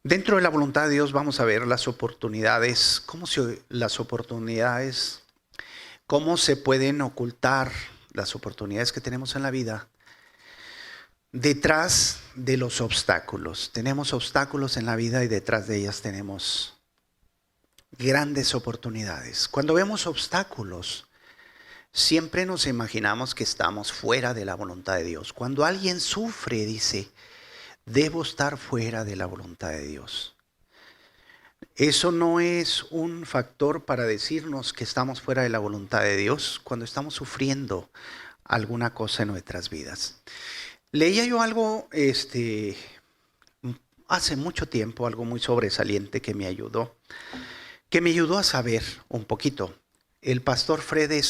Dentro de la voluntad de Dios vamos a ver las oportunidades, cómo se pueden ocultar las oportunidades que tenemos en la vida detrás de los obstáculos. Tenemos obstáculos en la vida y detrás de ellas tenemos grandes oportunidades. Cuando vemos obstáculos, siempre nos imaginamos que estamos fuera de la voluntad de Dios. Cuando alguien sufre, dice, debo estar fuera de la voluntad de Dios. Eso no es un factor para decirnos que estamos fuera de la voluntad de Dios cuando estamos sufriendo alguna cosa en nuestras vidas. Leía yo algo hace mucho tiempo, algo muy sobresaliente que me ayudó a saber un poquito. El pastor Fred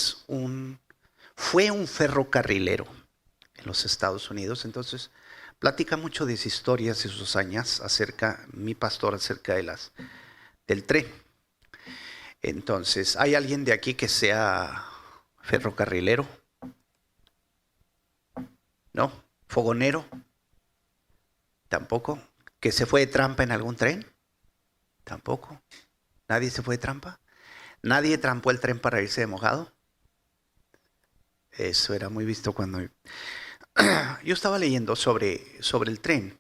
fue un ferrocarrilero en los Estados Unidos, entonces platica mucho de sus historias y sus hazañas mi pastor, acerca del tren. Entonces, ¿hay alguien de aquí que sea ferrocarrilero? ¿No? ¿Fogonero? ¿Tampoco? ¿Que se fue de trampa en algún tren? ¿Tampoco? ¿Nadie se fue de trampa? ¿Nadie trampó el tren para irse de mojado? Eso era muy visto cuando... Yo estaba leyendo sobre el tren.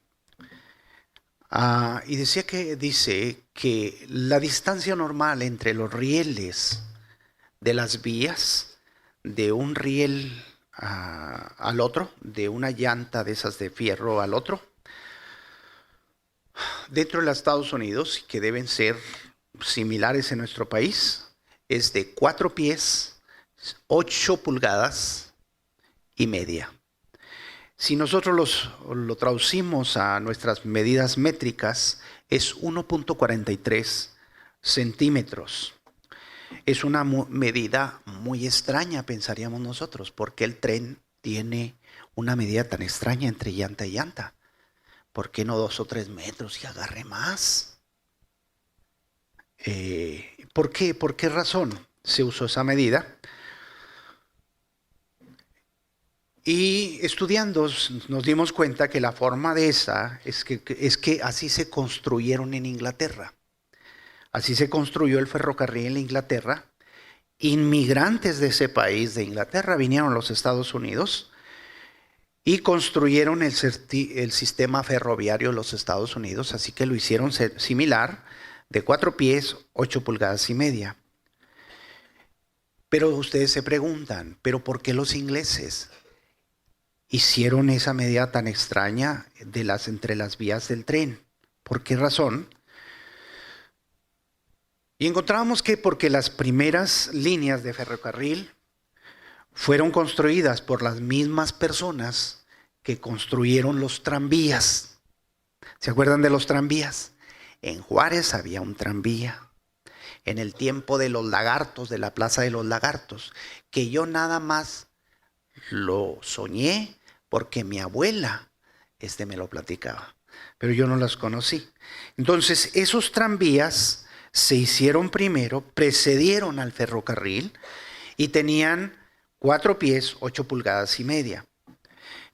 Y dice que la distancia normal entre los rieles de las vías, de un riel al otro, de una llanta de esas de fierro al otro, dentro de los Estados Unidos, que deben ser similares en nuestro país, es de 4 pies, 8 pulgadas y media. Si nosotros lo traducimos a nuestras medidas métricas, es 1.43 centímetros. Es una medida muy extraña, pensaríamos nosotros, porque el tren tiene una medida tan extraña entre llanta y llanta. ¿Por qué no 2 o 3 metros y agarre más? ¿Por qué? ¿Por qué razón se usó esa medida? Y estudiando nos dimos cuenta que la forma de esa es que así se construyeron en Inglaterra. Así se construyó el ferrocarril en Inglaterra. Inmigrantes de ese país, de Inglaterra, vinieron a los Estados Unidos y construyeron el sistema ferroviario de los Estados Unidos, así que lo hicieron similar, de 4 pies, 8 pulgadas y media. Pero ustedes se preguntan, ¿pero por qué los ingleses hicieron esa medida tan extraña entre las vías del tren? ¿Por qué razón? Y encontramos que porque las primeras líneas de ferrocarril fueron construidas por las mismas personas que construyeron los tranvías. ¿Se acuerdan de los tranvías? En Juárez había un tranvía. En el tiempo de los lagartos, de la Plaza de los Lagartos, que yo nada más lo soñé porque mi abuela me lo platicaba, pero yo no las conocí. Entonces, esos tranvías se hicieron primero, precedieron al ferrocarril y tenían 4 pies, 8 pulgadas y media.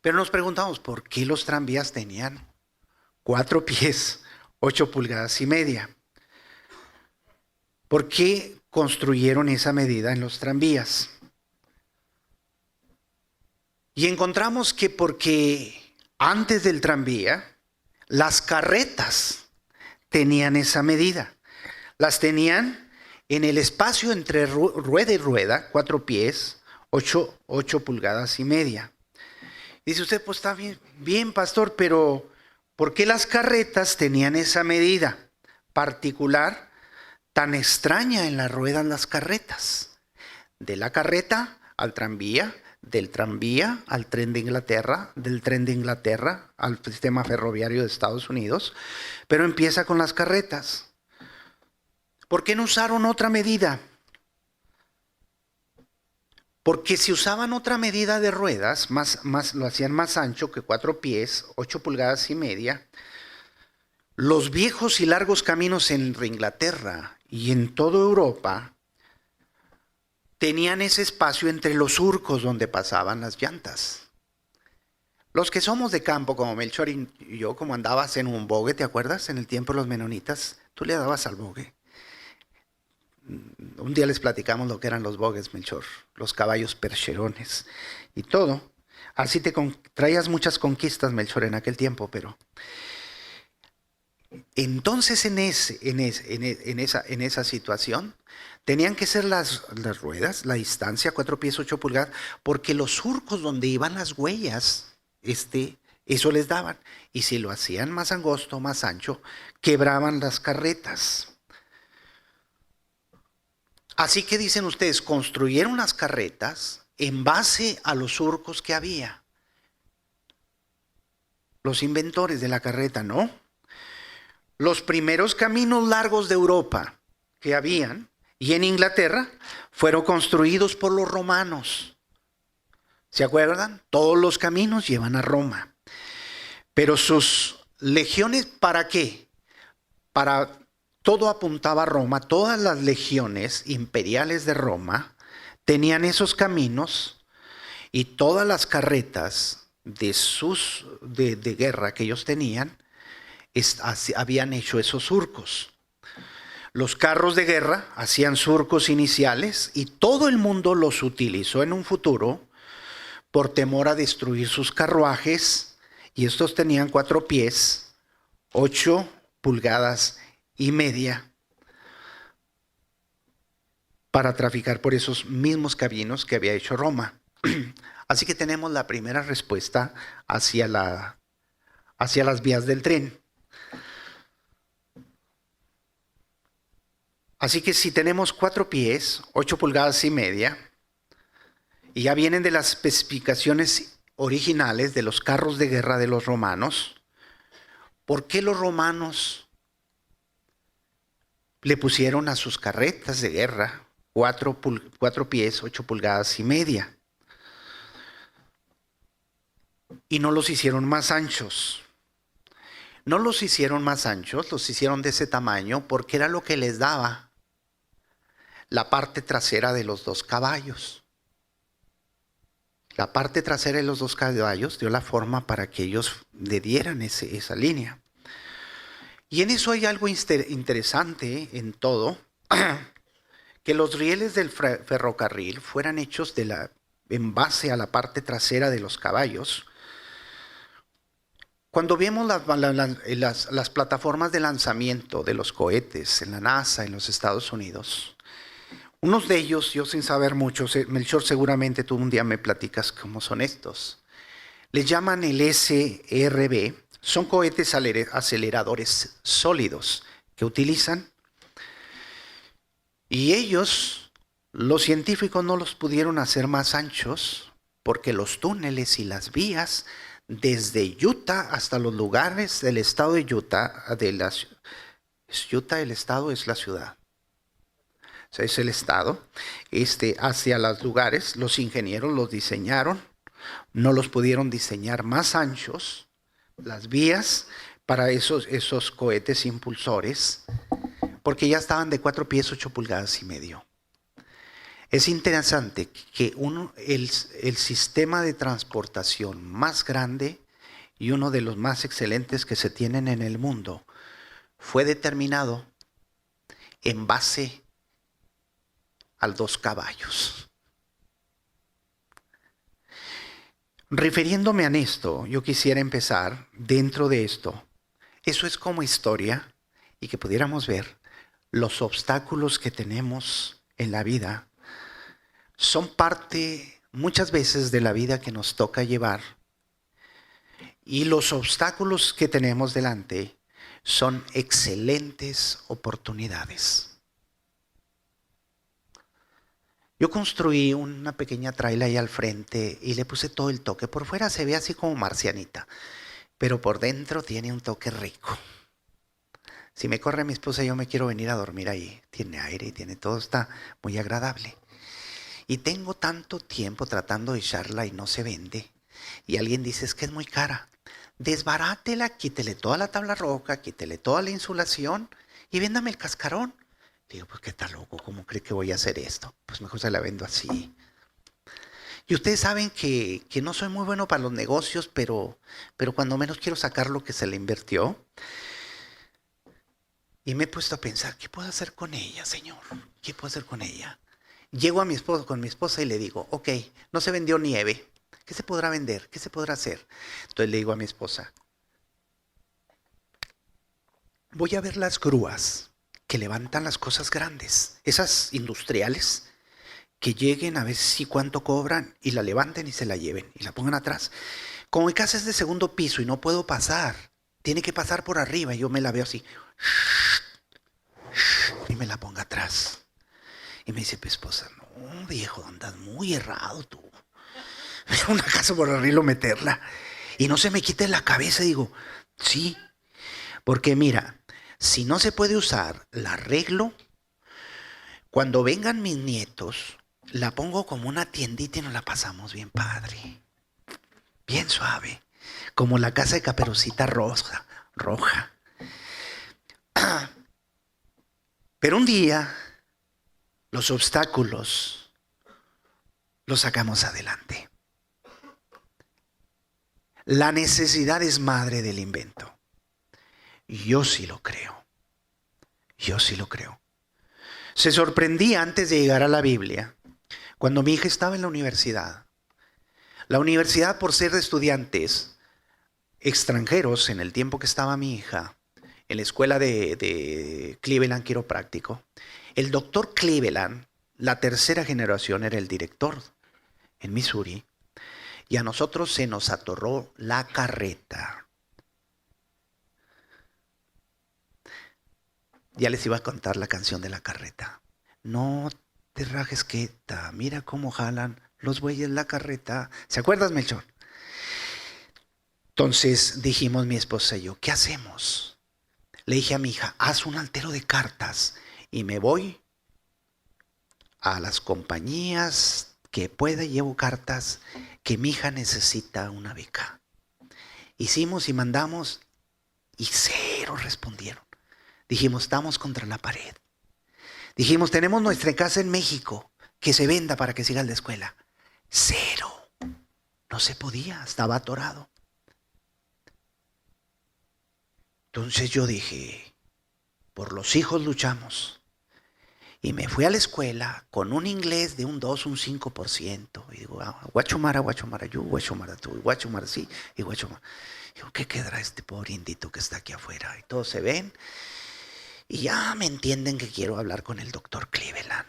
Pero nos preguntamos, ¿por qué los tranvías tenían 4 pies, 8 pulgadas y media? ¿Por qué construyeron esa medida en los tranvías? Y encontramos que porque antes del tranvía, las carretas tenían esa medida. Las tenían en el espacio entre rueda y rueda, 4 pies, 8 pulgadas y media. Dice usted, pues está bien, pastor, pero ¿por qué las carretas tenían esa medida particular, tan extraña en las ruedas las carretas? De la carreta al tranvía, del tranvía al tren de Inglaterra, del tren de Inglaterra al sistema ferroviario de Estados Unidos, pero empieza con las carretas. ¿Por qué no usaron otra medida? Porque si usaban otra medida de ruedas, lo hacían más ancho que 4 pies, 8 pulgadas y media, los viejos y largos caminos en Inglaterra y en toda Europa tenían ese espacio entre los surcos donde pasaban las llantas. Los que somos de campo, como Melchor y yo, como andabas en un bogue, ¿te acuerdas? En el tiempo de los menonitas, tú le dabas al bogue. Un día les platicamos lo que eran los bogues, Melchor, los caballos percherones y todo. Así traías muchas conquistas, Melchor, en aquel tiempo, pero entonces en esa situación tenían que ser las ruedas, la distancia, 4 pies, 8 pulgadas, porque los surcos donde iban las huellas, eso les daban. Y si lo hacían más angosto, más ancho, quebraban las carretas. Así que dicen ustedes, construyeron las carretas en base a los surcos que había. Los inventores de la carreta, ¿no? Los primeros caminos largos de Europa que habían, y en Inglaterra, fueron construidos por los romanos. ¿Se acuerdan? Todos los caminos llevan a Roma. Pero sus legiones, ¿para qué? Todo apuntaba a Roma. Todas las legiones imperiales de Roma tenían esos caminos y todas las carretas de guerra que ellos tenían habían hecho esos surcos. Los carros de guerra hacían surcos iniciales y todo el mundo los utilizó en un futuro por temor a destruir sus carruajes, y estos tenían 4 pies, 8 pulgadas y media para traficar por esos mismos caminos que había hecho Roma. Así que tenemos la primera respuesta hacia las vías del tren. Así que si tenemos 4 pies, 8 pulgadas y media, y ya vienen de las especificaciones originales de los carros de guerra de los romanos, ¿por qué los romanos le pusieron a sus carretas de guerra 4 pies, 8 pulgadas y media? Y no los hicieron más anchos. No los hicieron más anchos, los hicieron de ese tamaño porque era lo que les daba la parte trasera de los 2 caballos. La parte trasera de los 2 caballos dio la forma para que ellos le dieran esa línea. Y en eso hay algo interesante en todo, que los rieles del ferrocarril fueran hechos en base a la parte trasera de los caballos. Cuando vemos las plataformas de lanzamiento de los cohetes en la NASA en los Estados Unidos, unos de ellos, yo sin saber mucho, Melchor, seguramente tú un día me platicas cómo son estos. Les llaman el SRB, son cohetes aceleradores sólidos que utilizan. Y ellos, los científicos, no los pudieron hacer más anchos porque los túneles y las vías desde Utah hasta los lugares del estado de Utah, Utah el estado es la ciudad. O sea, es el estado, hacia los lugares, los ingenieros los diseñaron, no los pudieron diseñar más anchos, las vías para esos cohetes impulsores, porque ya estaban de 4 pies, 8 pulgadas y medio. Es interesante que el sistema de transportación más grande y uno de los más excelentes que se tienen en el mundo fue determinado en base a 2 caballos. Refiriéndome a esto, yo quisiera empezar dentro de esto. Eso es como historia y que pudiéramos ver los obstáculos que tenemos en la vida. Son parte muchas veces de la vida que nos toca llevar. Y los obstáculos que tenemos delante son excelentes oportunidades. Yo construí una pequeña traila ahí al frente y le puse todo el toque. Por fuera se ve así como marcianita, pero por dentro tiene un toque rico. Si me corre mi esposa, yo me quiero venir a dormir ahí. Tiene aire y tiene todo, está muy agradable. Y tengo tanto tiempo tratando de echarla y no se vende. Y alguien dice, es que es muy cara. Desbarátela, quítele toda la tabla roca, quítele toda la insulación y véndame el cascarón. Digo, pues qué tal loco, ¿cómo cree que voy a hacer esto? Pues mejor se la vendo así. Y ustedes saben que no soy muy bueno para los negocios, pero cuando menos quiero sacar lo que se le invirtió. Y me he puesto a pensar, ¿qué puedo hacer con ella, Señor? ¿Qué puedo hacer con ella? Llego a mi esposo, con mi esposa y le digo, ok, no se vendió nieve. ¿Qué se podrá vender? ¿Qué se podrá hacer? Entonces le digo a mi esposa, voy a ver las grúas que levantan las cosas grandes, esas industriales, que lleguen a ver si cuánto cobran y la levanten y se la lleven y la pongan atrás. Como mi casa es de segundo piso y no puedo pasar, tiene que pasar por arriba y yo me la veo así y me la pongo atrás. Y me dice mi esposa, no viejo, andas muy errado tú. Una casa por arriba meterla. Y no se me quite la cabeza, digo, sí, porque mira, si no se puede usar, la arreglo. Cuando vengan mis nietos, la pongo como una tiendita y nos la pasamos bien padre, bien suave, como la casa de Caperucita roja. Pero un día los obstáculos los sacamos adelante. La necesidad es madre del invento. Yo sí lo creo. Yo sí lo creo. Se sorprendía antes de llegar a la Biblia, cuando mi hija estaba en la universidad. La universidad, por ser de estudiantes extranjeros, en el tiempo que estaba mi hija, en la escuela de Cleveland Quiropráctico, el doctor Cleveland, la tercera generación, era el director en Missouri, y a nosotros se nos atorró la carreta. Ya les iba a contar la canción de la carreta. No te rajes quieta, mira cómo jalan los bueyes la carreta. ¿Se acuerdas, Melchor? Entonces dijimos mi esposa y yo, ¿qué hacemos? Le dije a mi hija, haz un altero de cartas y me voy a las compañías que pueda, llevo cartas que mi hija necesita una beca. Hicimos y mandamos y cero respondieron. Dijimos, estamos contra la pared. Dijimos, tenemos nuestra casa en México, que se venda para que siga la escuela. Cero. No se podía, estaba atorado. Entonces yo dije, por los hijos luchamos. Y me fui a la escuela con un inglés de un 2, un 5%. Y digo, guachumara, guachumara, you, guachumara tú, guachumara sí, y guachumara. Digo, ¿qué quedará este pobre indito que está aquí afuera? Y todos se ven. Y ya me entienden que quiero hablar con el doctor Cleveland.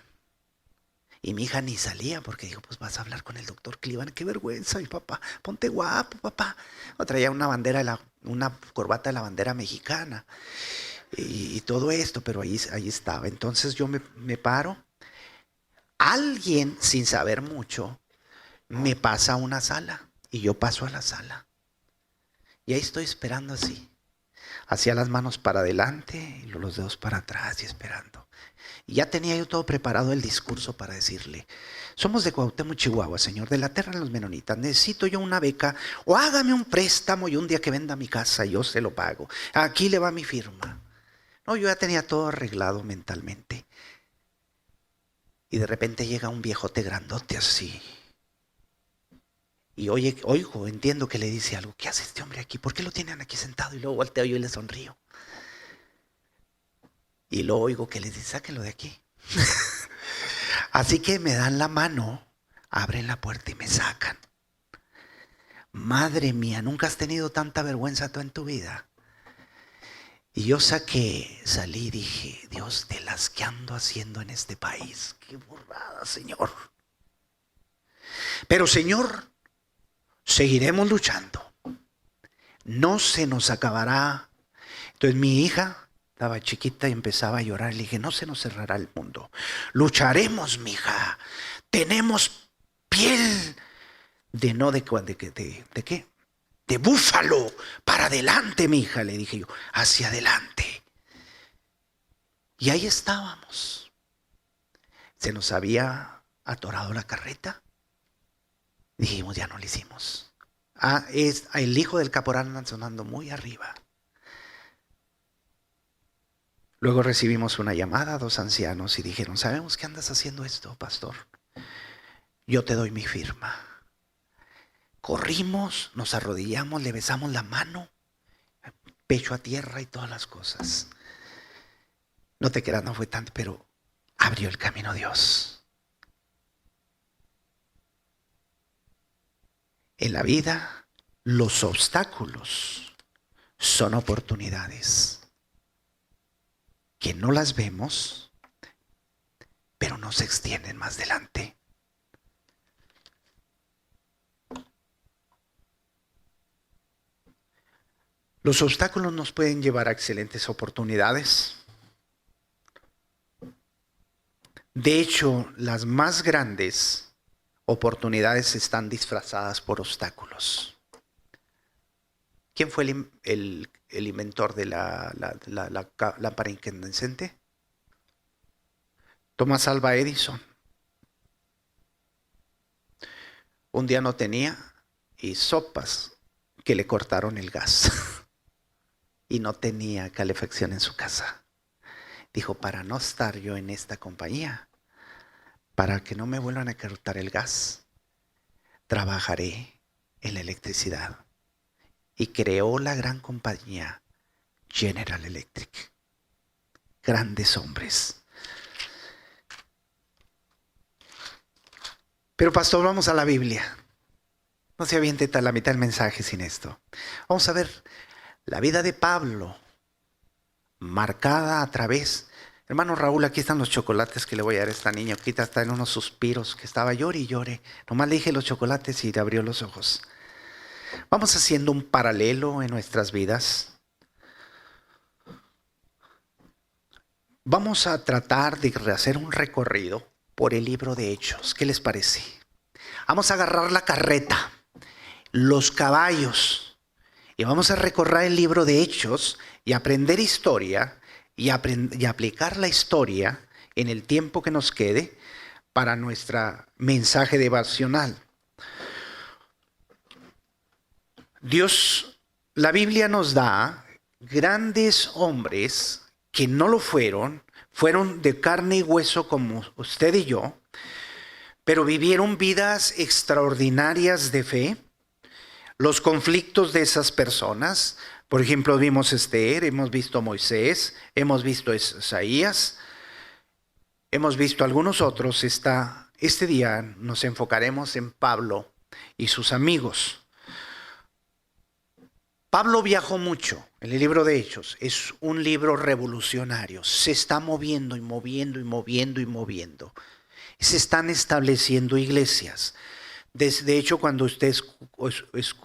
Y mi hija ni salía porque dijo, pues vas a hablar con el doctor Cleveland. Qué vergüenza, mi papá. Ponte guapo, papá. O traía una bandera, una corbata de la bandera mexicana. Y todo esto, pero ahí estaba. Entonces yo me paro. Alguien, sin saber mucho, me pasa a una sala. Y yo paso a la sala. Y ahí estoy esperando así. Hacía las manos para adelante y los dedos para atrás y esperando. Y ya tenía yo todo preparado el discurso para decirle, somos de Cuauhtémoc, Chihuahua, señor, de la tierra de los menonitas, necesito yo una beca o hágame un préstamo y un día que venda mi casa yo se lo pago. Aquí le va mi firma. No, yo ya tenía todo arreglado mentalmente. Y de repente llega un viejote grandote así. Y oigo, entiendo que le dice algo. ¿Qué hace este hombre aquí? ¿Por qué lo tienen aquí sentado? Y luego volteo yo y le sonrío. Y luego oigo que les dice, sáquenlo de aquí. Así que me dan la mano, abren la puerta y me sacan. Madre mía, nunca has tenido tanta vergüenza tú en tu vida. Y yo salí y dije, Dios, de las que ando haciendo en este país. Qué burrada, Señor. Pero, Señor, seguiremos luchando. No se nos acabará. Entonces mi hija estaba chiquita y empezaba a llorar. Le dije, no se nos cerrará el mundo. Lucharemos, mija. Tenemos piel ¿de qué? De búfalo. Para adelante, mija, le dije yo. Hacia adelante. Y ahí estábamos. Se nos había atorado la carreta. Dijimos, ya no lo hicimos. El hijo del caporal anda sonando muy arriba. Luego recibimos una llamada, 2 ancianos, y dijeron, sabemos que andas haciendo esto, pastor. yo te doy mi firma. Corrimos, nos arrodillamos, le besamos la mano, pecho a tierra y todas las cosas. No te creas, no fue tanto, pero abrió el camino Dios. En la vida, los obstáculos son oportunidades que no las vemos, pero no se extienden más adelante. Los obstáculos nos pueden llevar a excelentes oportunidades. De hecho, las más grandes oportunidades están disfrazadas por obstáculos. ¿Quién fue el inventor de la lámpara incandescente? Thomas Alva Edison. Un día no tenía y sopas que le cortaron el gas y no tenía calefacción en su casa. Dijo, para no estar yo en esta compañía, para que no me vuelvan a cortar el gas, trabajaré en la electricidad. Y creó la gran compañía General Electric. Grandes hombres. Pero pastor, vamos a la Biblia. No se aviente la mitad del mensaje sin esto. Vamos a ver la vida de Pablo, marcada a través. Hermano Raúl, aquí están los chocolates que le voy a dar a esta niña. Ahorita está en unos suspiros que estaba llore y llore. Nomás le dije los chocolates y le abrió los ojos. Vamos haciendo un paralelo en nuestras vidas. Vamos a tratar de hacer un recorrido por el libro de Hechos. ¿Qué les parece? Vamos a agarrar la carreta, los caballos, y vamos a recorrer el libro de Hechos y aprender historia y aplicar la historia en el tiempo que nos quede para nuestro mensaje devocional. Dios, la Biblia nos da grandes hombres que no lo fueron de carne y hueso como usted y yo, pero vivieron vidas extraordinarias de fe. Los conflictos de esas personas, por ejemplo, vimos Esther, hemos visto Moisés, hemos visto Isaías, hemos visto algunos otros. Este día nos enfocaremos en Pablo y sus amigos. Pablo viajó mucho. En el libro de Hechos es un libro revolucionario. Se está moviendo y moviendo y moviendo y moviendo. Se están estableciendo iglesias. De hecho, cuando usted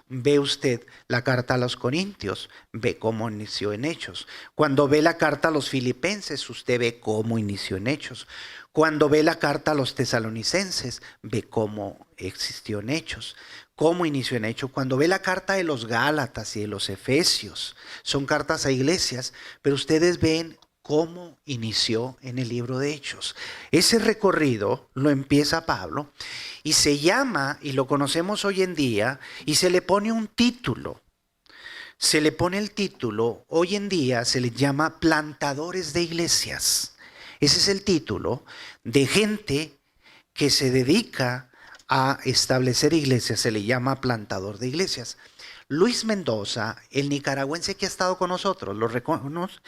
ve la carta a los Corintios, ve cómo inició en Hechos. Cuando ve la carta a los Filipenses, usted ve cómo inició en Hechos. Cuando ve la carta a los Tesalonicenses, ve cómo existió en Hechos. Cómo inició en Hechos. Cuando ve la carta de los Gálatas y de los Efesios, son cartas a iglesias, pero ustedes ven cómo inició en el libro de Hechos. Ese recorrido lo empieza Pablo y se llama, y lo conocemos hoy en día, y se le pone un título. Se le pone el título, hoy en día se le llama plantadores de iglesias. Ese es el título de gente que se dedica a establecer iglesias, se le llama plantador de iglesias. Luis Mendoza, el nicaragüense que ha estado con nosotros, lo reconoce,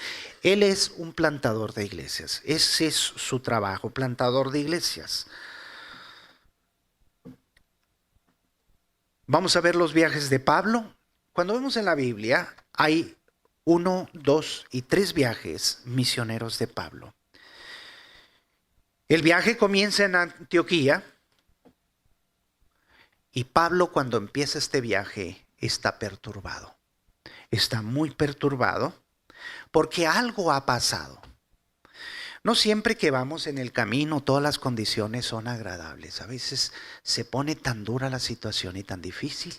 él es un plantador de iglesias. Ese es su trabajo, plantador de iglesias. Vamos a ver los viajes de Pablo. Cuando vemos en la Biblia, hay 1, 2 y 3 viajes misioneros de Pablo. El viaje comienza en Antioquía y Pablo, cuando empieza este viaje, está perturbado. Está muy perturbado porque algo ha pasado. No siempre que vamos en el camino todas las condiciones son agradables. A veces se pone tan dura la situación y tan difícil.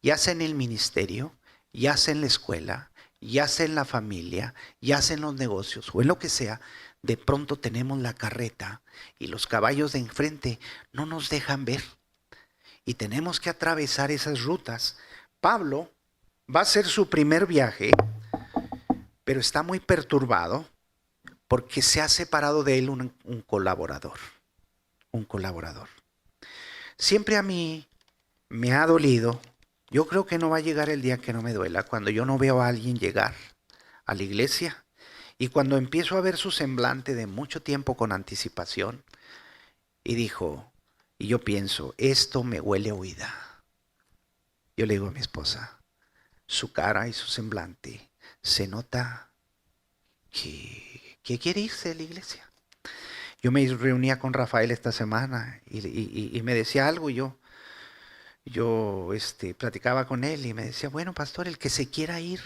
Ya sea en el ministerio, ya sea en la escuela, ya sea en la familia, ya sea en los negocios o en lo que sea, de pronto tenemos la carreta y los caballos de enfrente no nos dejan ver. Y tenemos que atravesar esas rutas. Pablo va a hacer su primer viaje, pero está muy perturbado porque se ha separado de él un colaborador. Un colaborador. siempre a mí me ha dolido. Yo creo que no va a llegar el día que no me duela cuando yo no veo a alguien llegar a la iglesia y cuando empiezo a ver su semblante de mucho tiempo con anticipación y yo pienso, esto me huele a huida. Yo le digo a mi esposa, su cara y su semblante se nota que quiere irse de la iglesia. Yo me reunía con Rafael esta semana y me decía algo y yo platicaba con él y me decía, bueno, pastor, el que se quiera ir,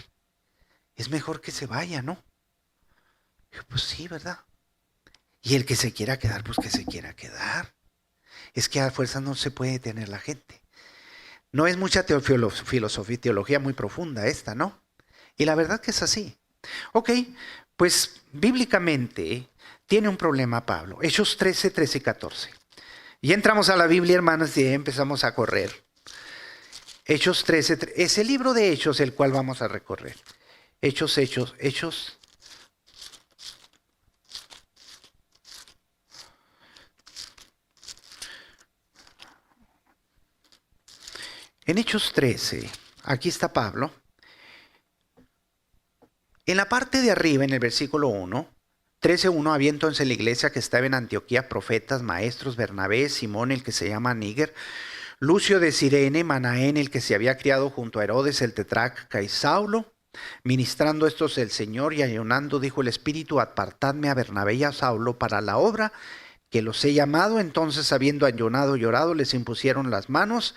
es mejor que se vaya, ¿no? Yo, pues sí, ¿verdad? Y el que se quiera quedar, pues que se quiera quedar. Es que a fuerza no se puede detener la gente. No es mucha filosofía y teología muy profunda esta, ¿no? Y la verdad que es así. Ok, pues bíblicamente tiene un problema Pablo. Hechos 13, 13 y 14. Y entramos a la Biblia, hermanos, y empezamos a correr. Hechos 13, es el libro de Hechos el cual vamos a recorrer. Hechos. En Hechos 13, aquí está Pablo. En la parte de arriba, en el versículo 1, 13:1, había entonces la iglesia que estaba en Antioquía profetas, maestros, Bernabé, Simón, el que se llama Níger, Lucio de Cirene, Manaén, el que se había criado junto a Herodes el tetrarca, y Saulo. Ministrando estos el Señor y ayunando, dijo el Espíritu, apartadme a Bernabé y a Saulo para la obra que los he llamado. Entonces, habiendo ayunado y orado, les impusieron las manos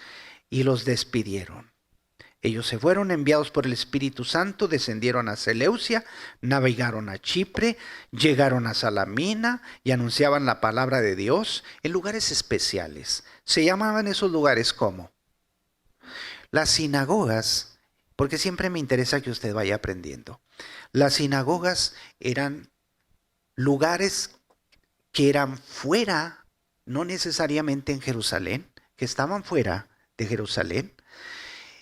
y los despidieron. Ellos se fueron enviados por el Espíritu Santo, descendieron a Seleucia, navegaron a Chipre, llegaron a Salamina y anunciaban la palabra de Dios en lugares especiales. Se llamaban esos lugares como las sinagogas, porque siempre me interesa que usted vaya aprendiendo. Las sinagogas eran lugares que eran fuera, no necesariamente en Jerusalén, que estaban fuera de Jerusalén.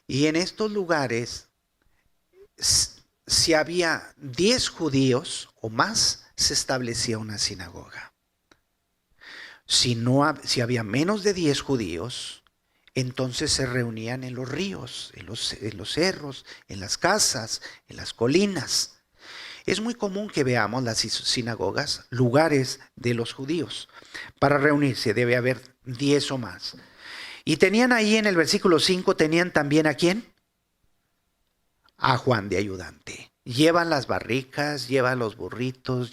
Y en estos lugares, si había 10 judíos o más, se establecía una sinagoga. Si había menos de 10 judíos, entonces se reunían en los ríos, en los cerros, en las casas, en las colinas. Es muy común que veamos las sinagogas, lugares de los judíos. Para reunirse debe haber 10 o más. Y tenían ahí en el versículo 5, tenían también ¿a quién? A Juan de ayudante. Lleva las barricas, lleva los burritos,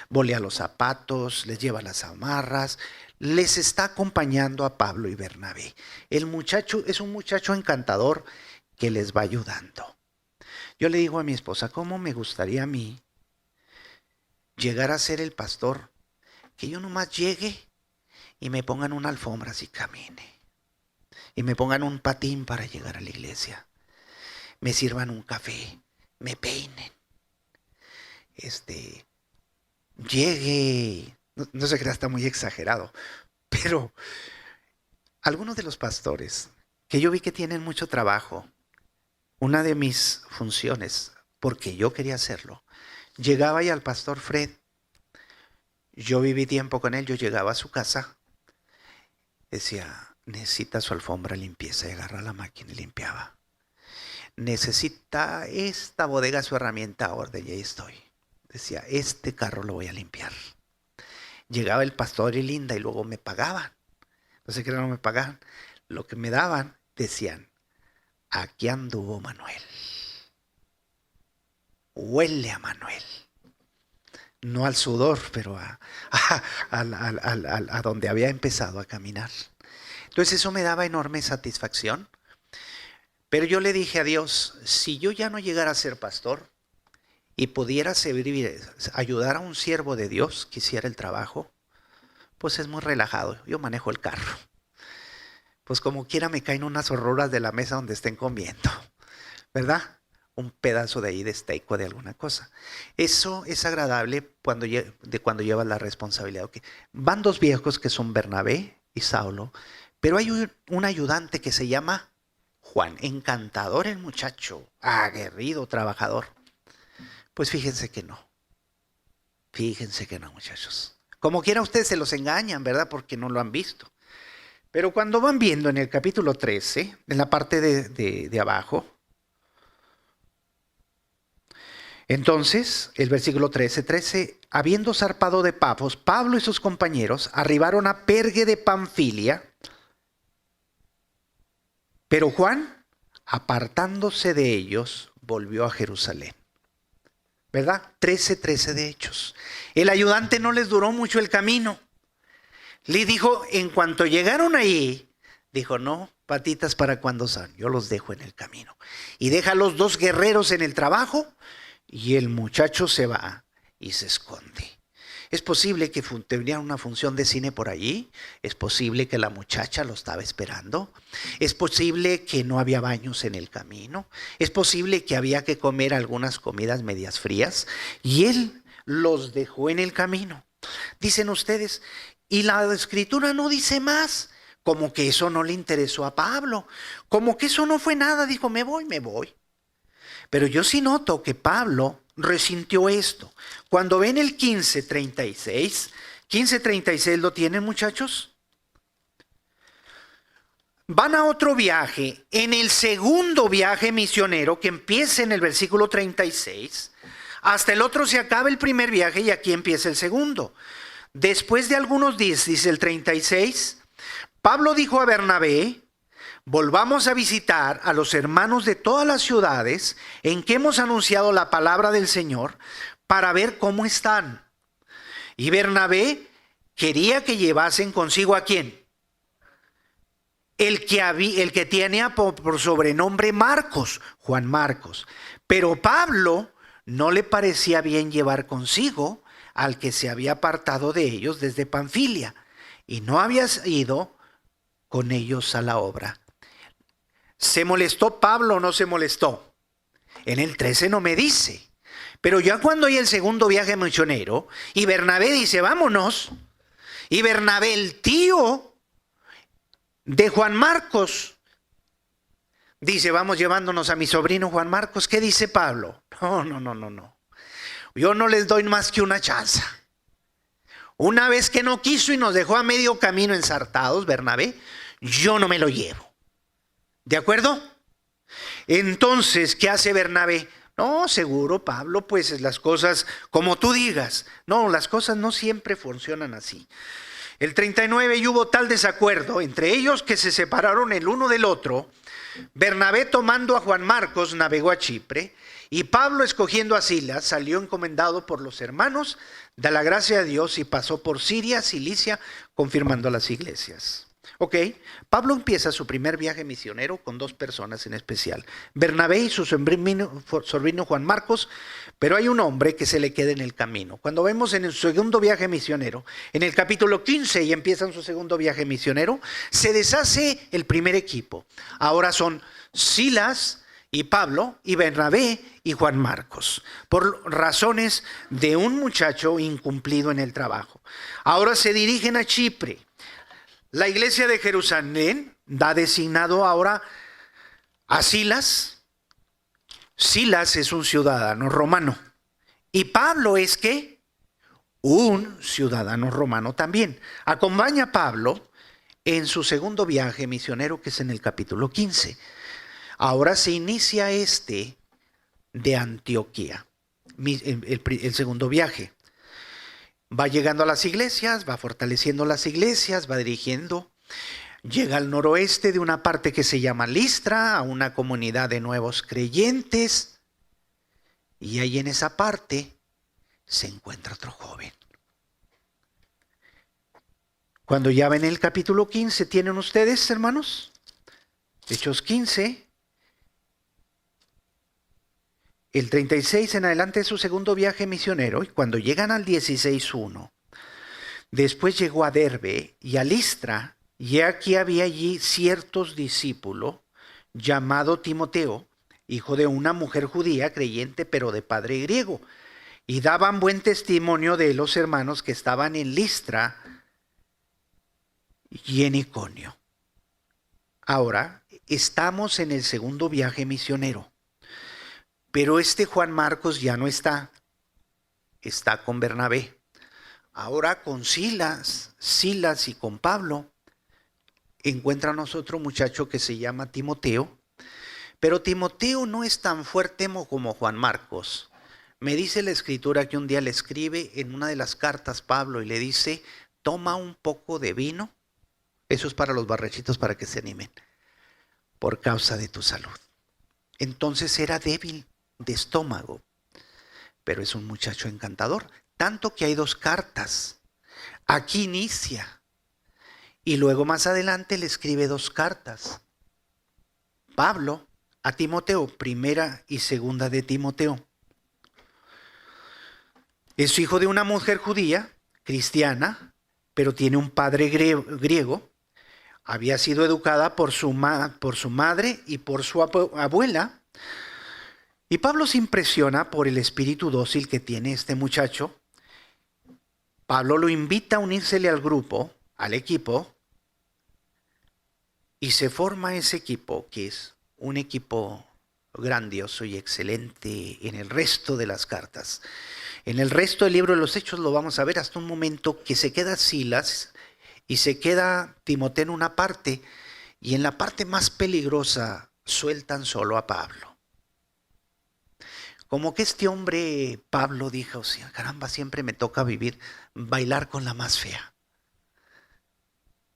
bolea los zapatos, les lleva las amarras. Les está acompañando a Pablo y Bernabé. El muchacho es un muchacho encantador que les va ayudando. Yo le digo a mi esposa, ¿cómo me gustaría a mí llegar a ser el pastor? Que yo nomás llegue y me pongan una alfombra así camine. Y me pongan un patín para llegar a la iglesia. Me sirvan un café, me peinen. Llegue. No se crea, está muy exagerado. Pero algunos de los pastores, que yo vi que tienen mucho trabajo, una de mis funciones, porque yo quería hacerlo, llegaba y al pastor Fred, yo viví tiempo con él, yo llegaba a su casa, decía, necesita su alfombra limpieza, y agarra la máquina y limpiaba. Necesita esta bodega su herramienta, orden, y ahí estoy. Decía, este carro lo voy a limpiar. Llegaba el pastor y Linda y luego me pagaban. No sé qué no me pagaban. Lo que me daban, decían, aquí anduvo Manuel. Huele a Manuel. No al sudor, pero a donde había empezado a caminar. Entonces eso me daba enorme satisfacción. Pero yo le dije a Dios, si yo ya no llegara a ser pastor y pudiera servir, ayudar a un siervo de Dios que hiciera el trabajo, pues es muy relajado. Yo manejo el carro. Pues como quiera me caen unas horroras de la mesa donde estén comiendo, ¿verdad? Un pedazo de ahí de steak o de alguna cosa. Eso es agradable cuando llevas la responsabilidad. Okay. Van dos viejos que son Bernabé y Saulo, pero hay un ayudante que se llama Juan, encantador el muchacho, aguerrido, trabajador. Pues fíjense que no, muchachos. Como quiera ustedes se los engañan, ¿verdad? Porque no lo han visto. Pero cuando van viendo en el capítulo 13, en la parte de abajo, entonces, el versículo 13, habiendo zarpado de Pafos, Pablo y sus compañeros arribaron a Pergue de Panfilia, pero Juan, apartándose de ellos, volvió a Jerusalén. ¿Verdad? 13 de Hechos. El ayudante no les duró mucho el camino. Le dijo, en cuanto llegaron ahí, dijo, no, patitas para cuando son, yo los dejo en el camino. Y deja a los dos guerreros en el trabajo y el muchacho se va y se esconde. Es posible que tenía una función de cine por allí, es posible que la muchacha lo estaba esperando, es posible que no había baños en el camino, es posible que había que comer algunas comidas medias frías y él los dejó en el camino. Dicen ustedes, y la escritura no dice más, como que eso no le interesó a Pablo, como que eso no fue nada, dijo, me voy. Pero yo sí noto que Pablo resintió esto. Cuando ven el 15:36, ¿lo tienen, muchachos? Van a otro viaje, en el segundo viaje misionero que empieza en el versículo 36, hasta el otro se acaba el primer viaje y aquí empieza el segundo. Después de algunos días, dice el 36, Pablo dijo a Bernabé, volvamos a visitar a los hermanos de todas las ciudades en que hemos anunciado la palabra del Señor para ver cómo están. Y Bernabé quería que llevasen consigo ¿a quién? El que tenía por sobrenombre Marcos, Juan Marcos. Pero Pablo no le parecía bien llevar consigo al que se había apartado de ellos desde Panfilia y no había ido con ellos a la obra. ¿Se molestó Pablo o no se molestó? En el 13 no me dice. Pero ya cuando hay el segundo viaje misionero y Bernabé dice, vámonos. Y Bernabé, el tío de Juan Marcos, dice, vamos llevándonos a mi sobrino Juan Marcos. ¿Qué dice Pablo? No. Yo no les doy más que una chance. Una vez que no quiso y nos dejó a medio camino ensartados, Bernabé, yo no me lo llevo. ¿De acuerdo? Entonces, ¿qué hace Bernabé? No, seguro, Pablo, pues las cosas como tú digas. No, las cosas no siempre funcionan así. El 39, y hubo tal desacuerdo entre ellos que se separaron el uno del otro. Bernabé, tomando a Juan Marcos, navegó a Chipre, y Pablo, escogiendo a Silas, salió encomendado por los hermanos de la gracia de Dios y pasó por Siria, Cilicia, confirmando las iglesias. Ok, Pablo empieza su primer viaje misionero con dos personas en especial, Bernabé y su sobrino Juan Marcos, pero hay un hombre que se le queda en el camino. Cuando vemos en el segundo viaje misionero, en el capítulo 15 y empiezan su segundo viaje misionero, se deshace el primer equipo. Ahora son Silas y Pablo y Bernabé y Juan Marcos, por razones de un muchacho incumplido en el trabajo. Ahora se dirigen a Chipre. La iglesia de Jerusalén da designado ahora a Silas. Silas es un ciudadano romano. Y Pablo es ¿qué? Un ciudadano romano también. Acompaña a Pablo en su segundo viaje misionero, que es en el capítulo 15. Ahora se inicia de Antioquía, el segundo viaje. Va llegando a las iglesias, va fortaleciendo las iglesias, va dirigiendo. Llega al noroeste de una parte que se llama Listra, a una comunidad de nuevos creyentes. Y ahí en esa parte se encuentra otro joven. Cuando ya ven el capítulo 15, ¿tienen ustedes, hermanos? Hechos 15. El 36 en adelante es su segundo viaje misionero y cuando llegan al 16:1, después llegó a Derbe y a Listra y aquí había allí ciertos discípulos llamado Timoteo, hijo de una mujer judía creyente pero de padre griego, y daban buen testimonio de los hermanos que estaban en Listra y en Iconio. Ahora estamos en el segundo viaje misionero. Pero Juan Marcos ya no está con Bernabé. Ahora con Silas y con Pablo encuéntranos otro muchacho que se llama Timoteo, pero Timoteo no es tan fuerte como Juan Marcos. Me dice la escritura que un día le escribe en una de las cartas Pablo y le dice, toma un poco de vino, eso es para los barrechitos para que se animen, por causa de tu salud. Entonces era débil de estómago, pero es un muchacho encantador, tanto que hay dos cartas. Aquí inicia y luego más adelante le escribe dos cartas. Pablo a Timoteo, primera y segunda de Timoteo. Es hijo de una mujer judía, cristiana, pero tiene un padre griego. Había sido educada por su madre y por su abuela. Y Pablo se impresiona por el espíritu dócil que tiene este muchacho. Pablo lo invita a unírsele al grupo, al equipo, y se forma ese equipo, que es un equipo grandioso y excelente en el resto de las cartas. En el resto del libro de los Hechos lo vamos a ver hasta un momento que se queda Silas y se queda Timoteo en una parte, y en la parte más peligrosa sueltan solo a Pablo. Como que este hombre, Pablo, dijo, o sea, caramba, siempre me toca bailar con la más fea.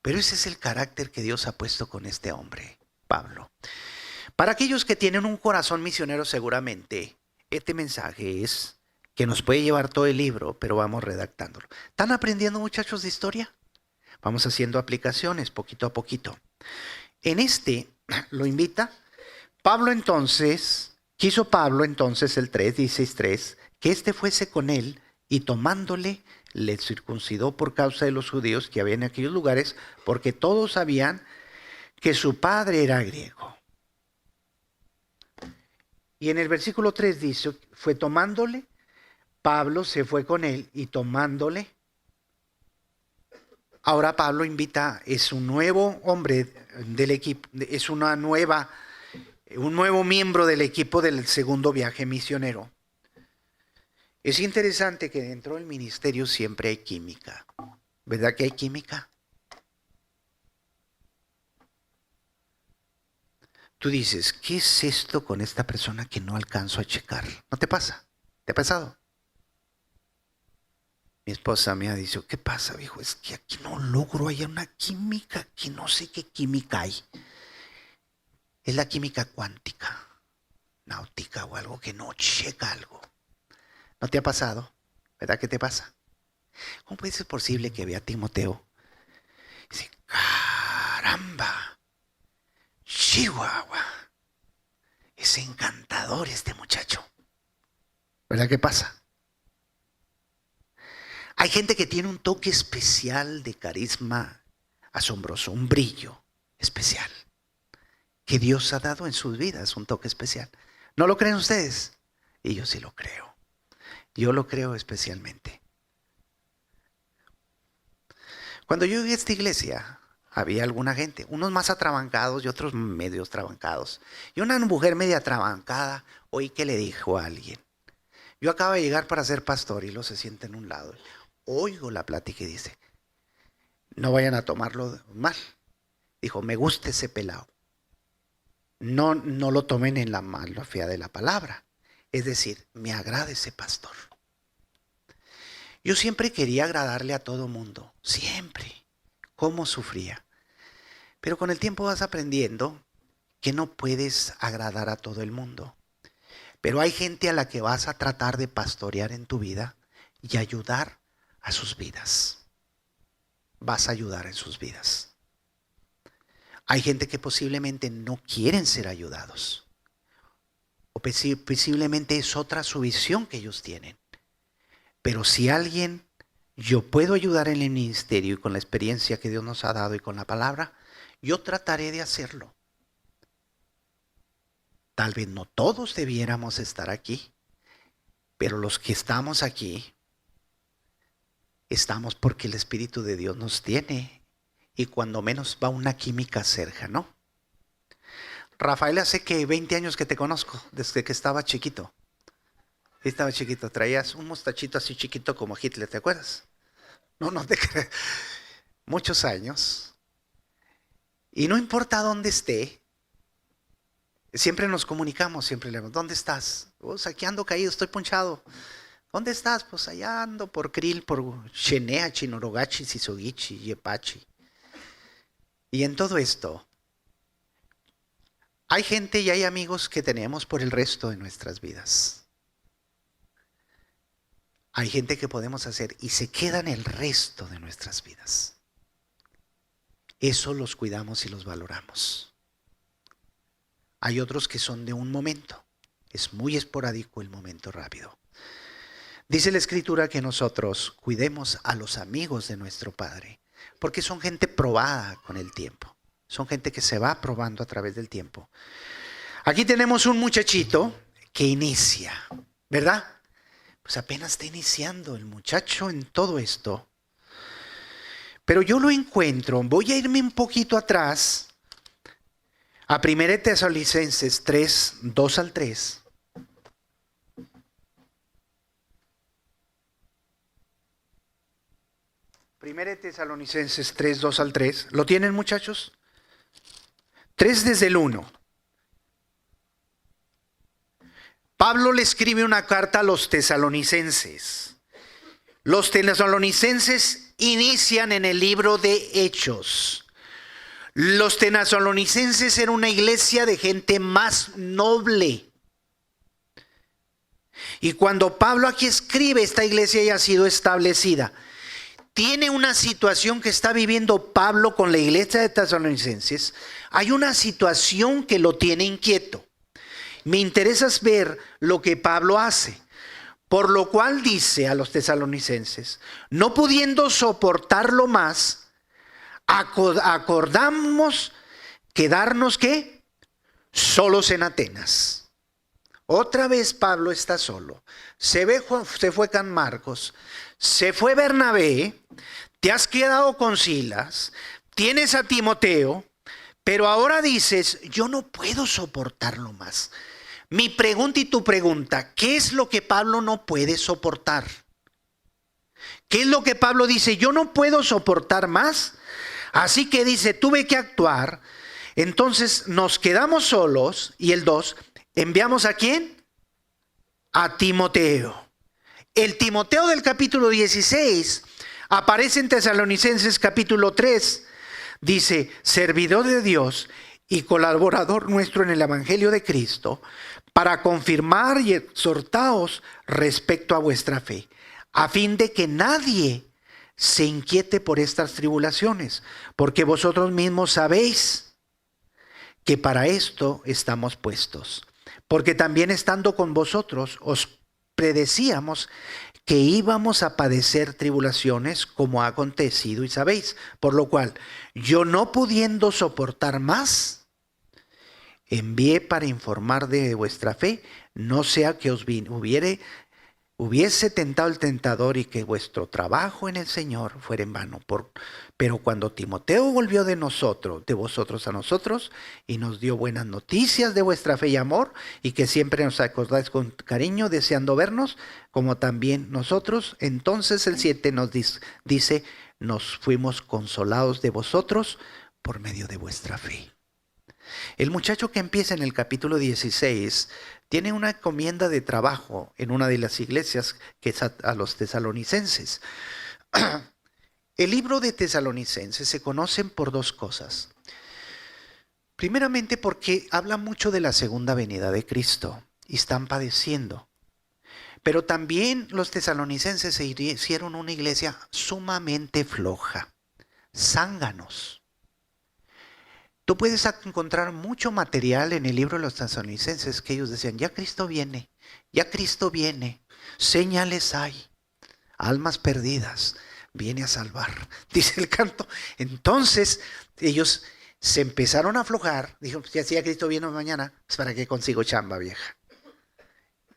Pero ese es el carácter que Dios ha puesto con este hombre, Pablo. Para aquellos que tienen un corazón misionero, seguramente este mensaje es que nos puede llevar todo el libro, pero vamos redactándolo. ¿Están aprendiendo, muchachos, de historia? Vamos haciendo aplicaciones poquito a poquito. En este lo invita Pablo entonces, quiso Pablo entonces el 16:3, que éste fuese con él y tomándole le circuncidó por causa de los judíos que había en aquellos lugares, porque todos sabían que su padre era griego. Y en el versículo 3 dice, fue tomándole, Pablo se fue con él y tomándole. Ahora Pablo invita, es un nuevo hombre del equipo, es un nuevo miembro del equipo del segundo viaje misionero. Es interesante que dentro del ministerio siempre hay química. ¿Verdad que hay química? Tú dices, ¿qué es esto con esta persona que no alcanzo a checar? ¿No te pasa? ¿Te ha pasado? Mi esposa me ha dicho, ¿qué pasa, viejo? Es que aquí no logro hallar una química, que no sé qué química hay. Es la química cuántica, náutica o algo que no checa algo. ¿No te ha pasado? ¿Verdad que te pasa? ¿Cómo puede ser posible que vea a Timoteo? Y dice, caramba, Chihuahua, es encantador este muchacho. ¿Verdad que pasa? Hay gente que tiene un toque especial de carisma asombroso, un brillo especial que Dios ha dado en sus vidas, un toque especial. ¿No lo creen ustedes? Y yo sí lo creo. Yo lo creo especialmente. Cuando yo llegué a esta iglesia, había alguna gente, unos más atrabancados y otros medios trabancados. Y una mujer media atrabancada, oí que le dijo a alguien, yo acabo de llegar para ser pastor, y lo se sienta en un lado. Oigo la plática y dice, no vayan a tomarlo mal. Dijo, me gusta ese pelado. No lo tomen en la mala fea de la palabra. Es decir, me agrada ese pastor. Yo siempre quería agradarle a todo mundo, siempre. ¿Cómo sufría? Pero con el tiempo vas aprendiendo que no puedes agradar a todo el mundo. Pero hay gente a la que vas a tratar de pastorear en tu vida y ayudar a sus vidas. Vas a ayudar en sus vidas. Hay gente que posiblemente no quieren ser ayudados. O posiblemente es otra su visión que ellos tienen. Pero si yo puedo ayudar en el ministerio y con la experiencia que Dios nos ha dado y con la palabra, yo trataré de hacerlo. Tal vez no todos debiéramos estar aquí, pero los que estamos aquí, estamos porque el Espíritu de Dios nos tiene y cuando menos va una química cerca, ¿no? Rafael, hace que 20 años que te conozco, desde que estaba chiquito. Estaba chiquito, traías un mostachito así chiquito como Hitler, ¿te acuerdas? No te creas. Muchos años. Y no importa dónde esté, siempre nos comunicamos, siempre le digo, ¿dónde estás? Pues aquí ando caído, estoy ponchado. ¿Dónde estás? Pues allá ando por Krill, por Shenea, Chinorogachi, Sisogichi, Yepachi. Y en todo esto, hay gente y hay amigos que tenemos por el resto de nuestras vidas. Hay gente que podemos hacer y se quedan el resto de nuestras vidas. Eso los cuidamos y los valoramos. Hay otros que son de un momento. Es muy esporádico el momento rápido. Dice la Escritura que nosotros cuidemos a los amigos de nuestro Padre, porque son gente probada con el tiempo. Son gente que se va probando a través del tiempo. Aquí tenemos un muchachito que inicia, ¿verdad? Pues apenas está iniciando el muchacho en todo esto. Pero yo lo encuentro, voy a irme un poquito atrás, a 1 Tesalonicenses 3, 2 al 3. Primera Tesalonicenses 3, 2 al 3. ¿Lo tienen, muchachos? 3 desde el 1. Pablo le escribe una carta a los tesalonicenses. Los tesalonicenses inician en el libro de Hechos. Los tesalonicenses eran una iglesia de gente más noble. Y cuando Pablo aquí escribe, esta iglesia ya ha sido establecida. Tiene una situación que está viviendo Pablo con la iglesia de tesalonicenses. Hay una situación que lo tiene inquieto. Me interesa ver lo que Pablo hace. Por lo cual dice a los tesalonicenses, no pudiendo soportarlo más, acordamos quedarnos ¿qué? Solos en Atenas. Otra vez Pablo está solo. Se fue con Marcos, se fue Bernabé, te has quedado con Silas, tienes a Timoteo, pero ahora dices, yo no puedo soportarlo más. Mi pregunta y tu pregunta, ¿qué es lo que Pablo no puede soportar? ¿Qué es lo que Pablo dice? Yo no puedo soportar más. Así que dice, tuve que actuar. Entonces nos quedamos solos. Y el 2, ¿enviamos a quién? A Timoteo. El Timoteo del capítulo 16 aparece en Tesalonicenses capítulo 3. Dice, servidor de Dios y colaborador nuestro en el Evangelio de Cristo, para confirmar y exhortaos respecto a vuestra fe, a fin de que nadie se inquiete por estas tribulaciones, porque vosotros mismos sabéis que para esto estamos puestos. Porque también estando con vosotros os predecíamos que íbamos a padecer tribulaciones como ha acontecido y sabéis. Por lo cual, yo no pudiendo soportar más, envié para informar de vuestra fe, no sea que os hubiese tentado el tentador y que vuestro trabajo en el Señor fuera en vano. Pero cuando Timoteo volvió de vosotros a nosotros, y nos dio buenas noticias de vuestra fe y amor, y que siempre nos acordáis con cariño, deseando vernos, como también nosotros, entonces el 7 nos dice, nos fuimos consolados de vosotros por medio de vuestra fe. El muchacho que empieza en el capítulo 16 tiene una encomienda de trabajo en una de las iglesias que es a los tesalonicenses. El libro de Tesalonicenses se conocen por dos cosas. Primeramente porque habla mucho de la segunda venida de Cristo y están padeciendo. Pero también los tesalonicenses se hicieron una iglesia sumamente floja, zánganos. Tú puedes encontrar mucho material en el libro de los tesalonicenses que ellos decían, ya Cristo viene, señales hay, almas perdidas, viene a salvar, dice el canto. Entonces ellos se empezaron a aflojar, dijo, si ya Cristo viene mañana, pues ¿para qué consigo chamba vieja?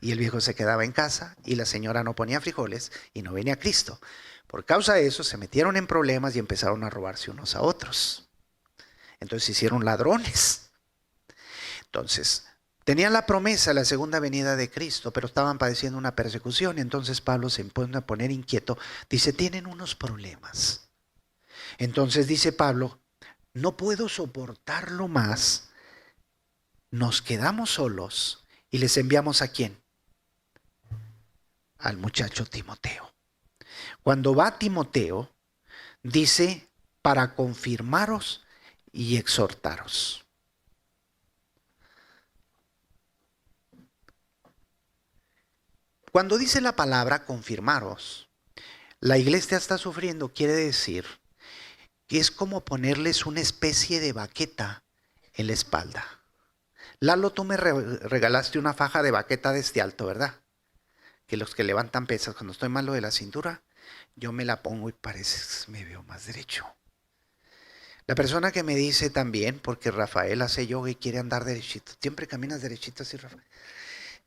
Y el viejo se quedaba en casa y la señora no ponía frijoles y no venía Cristo. Por causa de eso se metieron en problemas y empezaron a robarse unos a otros. Entonces se hicieron ladrones. Entonces, tenían la promesa de la segunda venida de Cristo, pero estaban padeciendo una persecución. Entonces Pablo se pone a poner inquieto. Dice, tienen unos problemas. Entonces dice Pablo, no puedo soportarlo más, nos quedamos solos y les enviamos ¿a quién? Al muchacho Timoteo. Cuando va Timoteo, dice, para confirmaros y exhortaros. Cuando dice la palabra confirmaros, la iglesia está sufriendo, quiere decir que es como ponerles una especie de baqueta en la espalda. Lalo, tú me regalaste una faja de baqueta de este alto, ¿verdad? Que los que levantan pesas, cuando estoy malo de la cintura, yo me la pongo y parece me veo más derecho. La persona que me dice también, porque Rafael hace yoga y quiere andar derechito, siempre caminas derechito así, Rafael.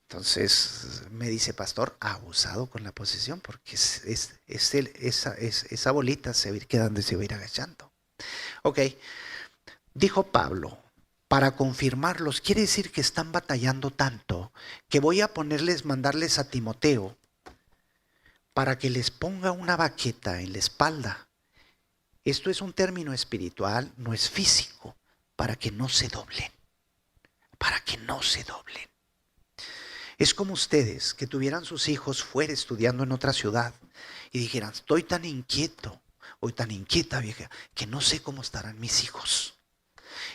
Entonces me dice, pastor, abusado con la posición, porque esa bolita se va a ir quedando y se va a ir agachando. Ok, dijo Pablo, para confirmarlos, quiere decir que están batallando tanto que voy a mandarles a Timoteo para que les ponga una baqueta en la espalda. Esto es un término espiritual, no es físico, para que no se doblen, para que no se doblen. Es como ustedes que tuvieran sus hijos fuera estudiando en otra ciudad y dijeran, estoy tan inquieto o tan inquieta, vieja, que no sé cómo estarán mis hijos.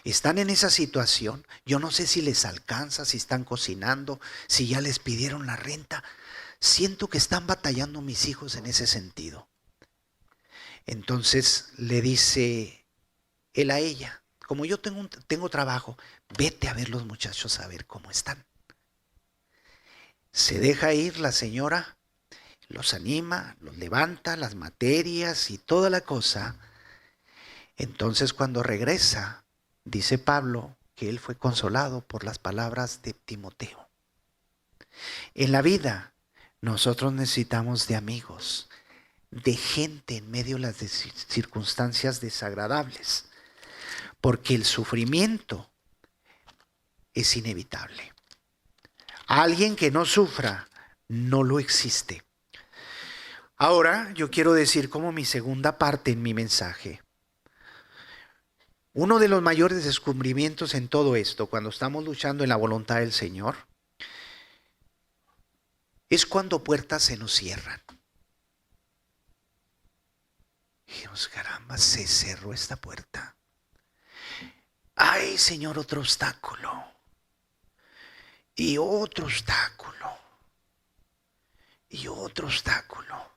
Están en esa situación, yo no sé si les alcanza, si están cocinando, si ya les pidieron la renta. Siento que están batallando mis hijos en ese sentido. Entonces le dice él a ella, como yo tengo trabajo, vete a ver los muchachos a ver cómo están. Se deja ir la señora, los anima, los levanta, las materias y toda la cosa. Entonces cuando regresa, dice Pablo que él fue consolado por las palabras de Timoteo. En la vida nosotros necesitamos de amigos, de gente en medio de las circunstancias desagradables, porque el sufrimiento es inevitable. Alguien que no sufra no lo existe. Ahora yo quiero decir como mi segunda parte en mi mensaje. Uno de los mayores descubrimientos en todo esto, cuando estamos luchando en la voluntad del Señor, es cuando puertas se nos cierran. Dijimos, caramba, se cerró esta puerta. Ay, Señor, otro obstáculo. Y otro obstáculo. Y otro obstáculo.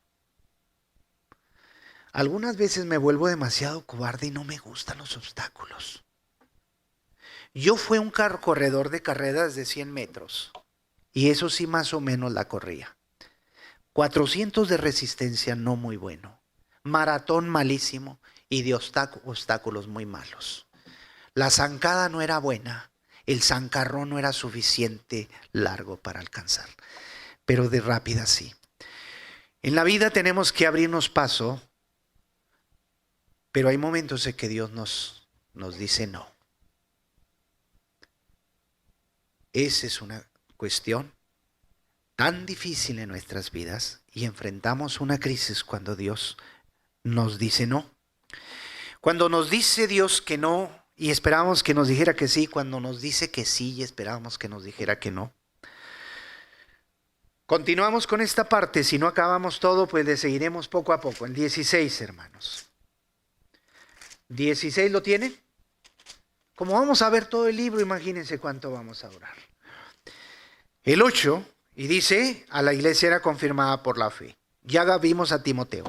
Algunas veces me vuelvo demasiado cobarde y no me gustan los obstáculos. Yo fui un corredor de carreras de 100 metros. Y eso sí más o menos la corría. 400 de resistencia no muy bueno. Maratón malísimo y de obstáculos muy malos. La zancada no era buena. El zancarrón no era suficiente largo para alcanzar. Pero de rápida sí. En la vida tenemos que abrirnos paso. Pero hay momentos en que Dios nos dice no. Esa es una cuestión tan difícil en nuestras vidas y enfrentamos una crisis cuando Dios nos dice no. Cuando nos dice Dios que no y esperábamos que nos dijera que sí, cuando nos dice que sí y esperábamos que nos dijera que no. Continuamos con esta parte, si no acabamos todo, pues le seguiremos poco a poco. El 16, hermanos. 16, ¿lo tienen? Como vamos a ver todo el libro, imagínense cuánto vamos a orar. El 8, y dice, a la iglesia era confirmada por la fe. Ya vimos a Timoteo.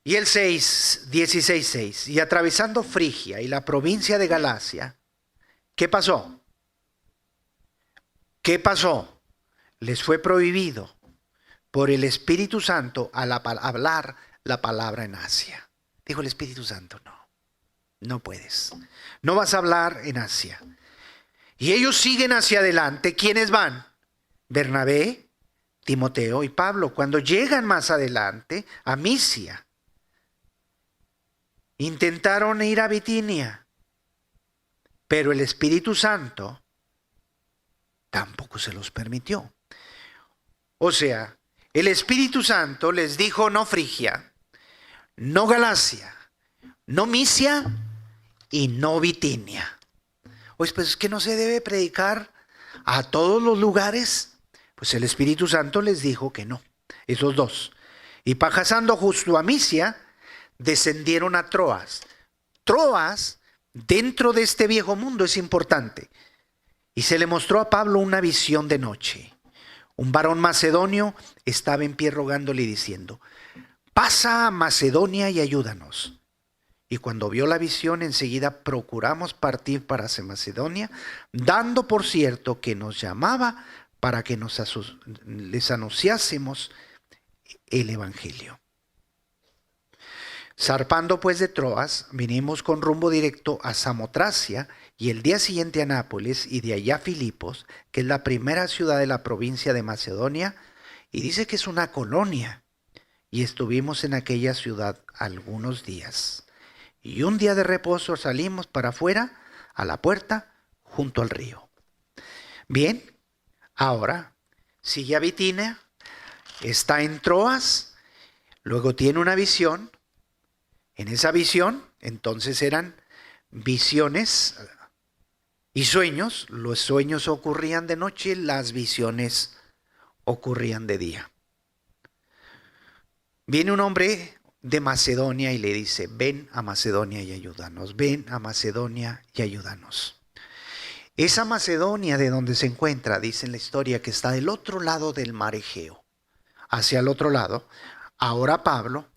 Y el 6, 16, 6. Y atravesando Frigia y la provincia de Galacia, ¿qué pasó? ¿Qué pasó? Les fue prohibido por el Espíritu Santo hablar la palabra en Asia. Dijo el Espíritu Santo, no puedes. No vas a hablar en Asia. Y ellos siguen hacia adelante. ¿Quiénes van? Bernabé, Timoteo y Pablo. Cuando llegan más adelante a Misia, intentaron ir a Bitinia, pero el Espíritu Santo tampoco se los permitió. O sea, el Espíritu Santo les dijo no Frigia, no Galacia, no Misia y no Bitinia. Pues es que no se debe predicar a todos los lugares. Pues el Espíritu Santo les dijo que no, esos dos. Y pasando justo a Misia, descendieron a Troas. Troas, dentro de este viejo mundo, es importante. Y se le mostró a Pablo una visión de noche. Un varón macedonio estaba en pie rogándole y diciendo: pasa a Macedonia y ayúdanos. Y cuando vio la visión, enseguida procuramos partir para Macedonia, dando por cierto que nos llamaba para que les anunciásemos el Evangelio. Zarpando pues de Troas, vinimos con rumbo directo a Samotracia y el día siguiente a Nápoles y de allá a Filipos, que es la primera ciudad de la provincia de Macedonia, y dice que es una colonia. Y estuvimos en aquella ciudad algunos días. Y un día de reposo salimos para afuera, a la puerta, junto al río. Bien, ahora sigue a Bitinia, está en Troas, luego tiene una visión. En esa visión, entonces eran visiones y sueños. Los sueños ocurrían de noche, las visiones ocurrían de día. Viene un hombre de Macedonia y le dice: ven a Macedonia y ayúdanos, ven a Macedonia y ayúdanos. Esa Macedonia de donde se encuentra, dice en la historia, que está del otro lado del mar Egeo, hacia el otro lado. Ahora Pablo,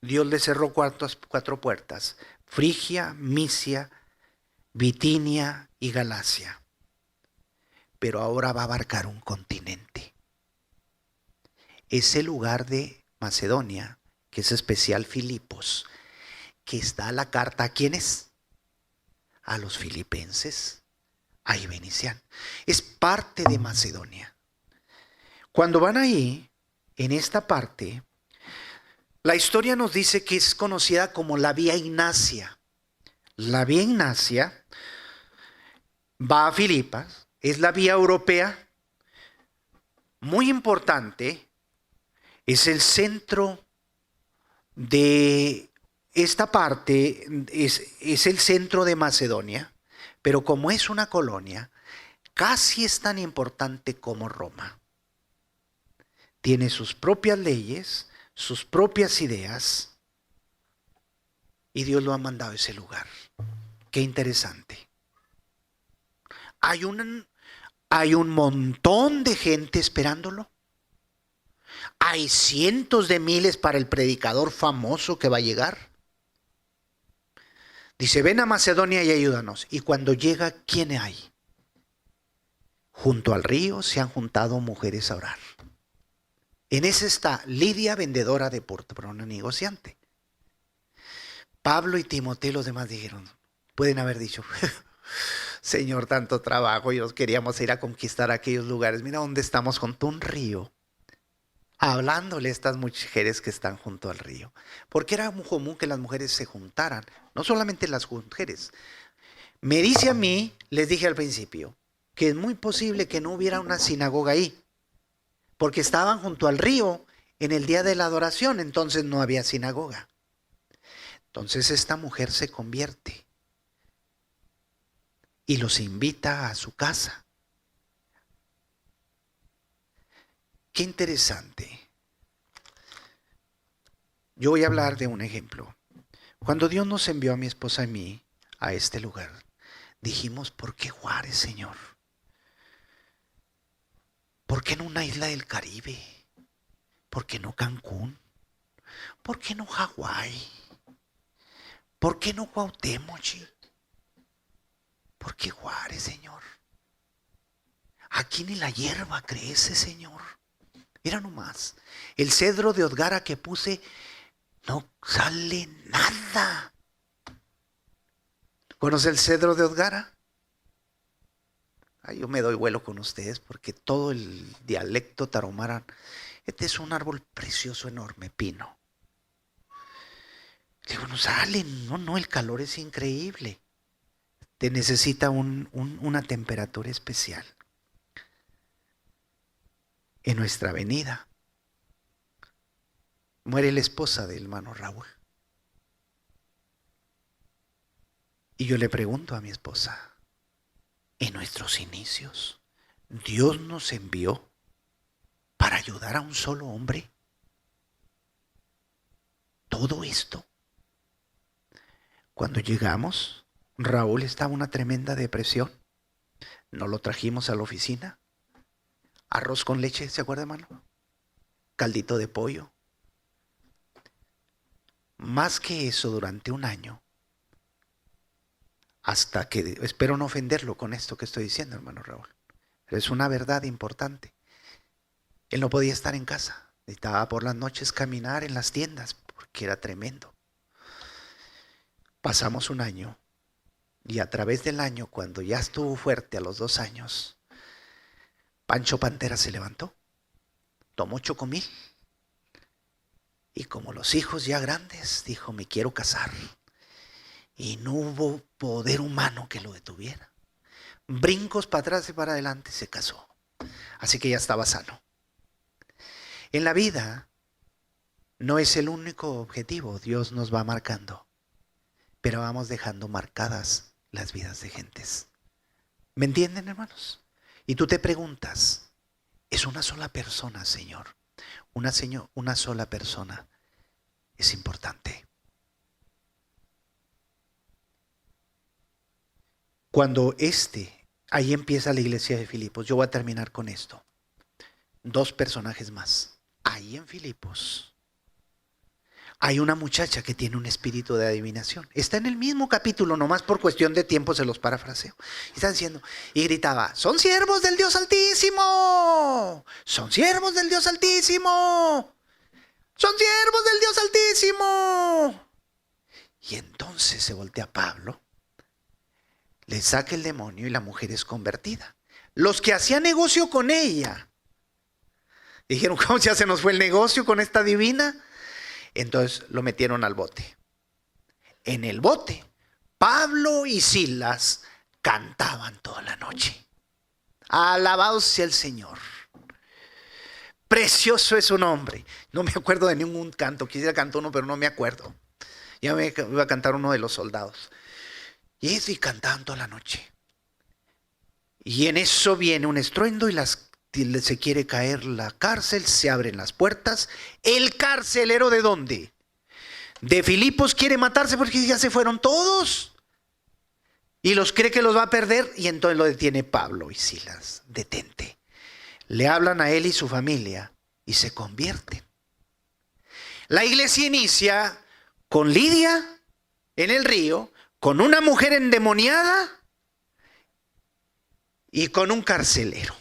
Dios le cerró cuatro puertas: Frigia, Misia, Bitinia y Galacia. Pero ahora va a abarcar un continente. Ese lugar de Macedonia, que es especial Filipos, que está la carta, ¿a quiénes? A los filipenses. Ahí va a iniciar. Es parte de Macedonia. Cuando van ahí, en esta parte, la historia nos dice que es conocida como la Vía Ignacia. La Vía Ignacia va a Filipas, es la vía europea, muy importante, es el centro de esta parte, es el centro de Macedonia, pero como es una colonia, casi es tan importante como Roma. Tiene sus propias leyes, sus propias ideas, y Dios lo ha mandado a ese lugar. Qué interesante. Hay un montón de gente esperándolo. Hay cientos de miles para el predicador famoso que va a llegar. Dice: ven a Macedonia y ayúdanos. Y cuando llega, ¿quién hay? Junto al río se han juntado mujeres a orar. En ese está Lidia, vendedora de púrpura, negociante. Pablo y Timoteo y los demás dijeron, pueden haber dicho: Señor, tanto trabajo, y nos queríamos ir a conquistar aquellos lugares. Mira dónde estamos, junto a un río, hablándole a estas mujeres que están junto al río. Porque era muy común que las mujeres se juntaran, no solamente las mujeres. Me dice a mí, les dije al principio, que es muy posible que no hubiera una sinagoga ahí, porque estaban junto al río en el día de la adoración, entonces no había sinagoga. Entonces esta mujer se convierte y los invita a su casa. Qué interesante. Yo voy a hablar de un ejemplo. Cuando Dios nos envió a mi esposa y mí a este lugar, dijimos: ¿por qué Juárez, Señor? ¿Por qué no una isla del Caribe? ¿Por qué no Cancún? ¿Por qué no Hawái? ¿Por qué no Cuauhtémoc? ¿Por qué Juárez, Señor? Aquí ni la hierba crece, Señor. Mira nomás, el cedro de Odgara que puse, no sale nada. ¿Conoce el cedro de Odgara? Yo me doy vuelo con ustedes porque todo el dialecto tarahumara. Este es un árbol precioso, enorme, pino. Digo, no sale, no, el calor es increíble. Te necesita una temperatura especial. En nuestra avenida muere la esposa del hermano Raúl. Y yo le pregunto a mi esposa, en nuestros inicios, ¿Dios nos envió para ayudar a un solo hombre? Todo esto. Cuando llegamos, Raúl estaba en una tremenda depresión. Nos lo trajimos a la oficina. Arroz con leche, ¿se acuerda, hermano? Caldito de pollo. Más que eso, durante un año, hasta que, espero no ofenderlo con esto que estoy diciendo, hermano Raúl, pero es una verdad importante. Él no podía estar en casa, necesitaba por las noches caminar en las tiendas, porque era tremendo. Pasamos un año, y a través del año, cuando ya estuvo fuerte a los 2 años, Pancho Pantera se levantó, tomó chocomil, y como los hijos ya grandes, dijo, me quiero casar. Y no hubo poder humano que lo detuviera. Brincos para atrás y para adelante, se casó. Así que ya estaba sano. En la vida no es el único objetivo, Dios nos va marcando, pero vamos dejando marcadas las vidas de gentes. ¿Me entienden, hermanos? Y tú te preguntas, ¿es una sola persona, Señor? Una sola persona es importante. Cuando ahí empieza la iglesia de Filipos, yo voy a terminar con esto. 2 personajes más. Ahí en Filipos hay una muchacha que tiene un espíritu de adivinación. Está en el mismo capítulo, nomás por cuestión de tiempo se los parafraseo. Está diciendo, y gritaba, son siervos del Dios Altísimo, son siervos del Dios Altísimo, son siervos del Dios Altísimo. Y entonces se voltea a Pablo, le saca el demonio y la mujer es convertida. Los que hacían negocio con ella dijeron, ¿cómo ya se nos fue el negocio con esta divina? Entonces lo metieron al bote. En el bote, Pablo y Silas cantaban toda la noche. Alabado sea el Señor. Precioso es su nombre. No me acuerdo de ningún canto. Quisiera cantar uno, pero no me acuerdo. Ya me iba a cantar uno de los soldados. Y cantaban toda la noche. Y en eso viene un estruendo y se quiere caer la cárcel, se abren las puertas. El carcelero, ¿de dónde? De Filipos, quiere matarse porque ya se fueron todos. Y los cree que los va a perder y entonces lo detiene Pablo y Silas. Detente. Le hablan a él y su familia y se convierten. La iglesia inicia con Lidia en el río, con una mujer endemoniada y con un carcelero.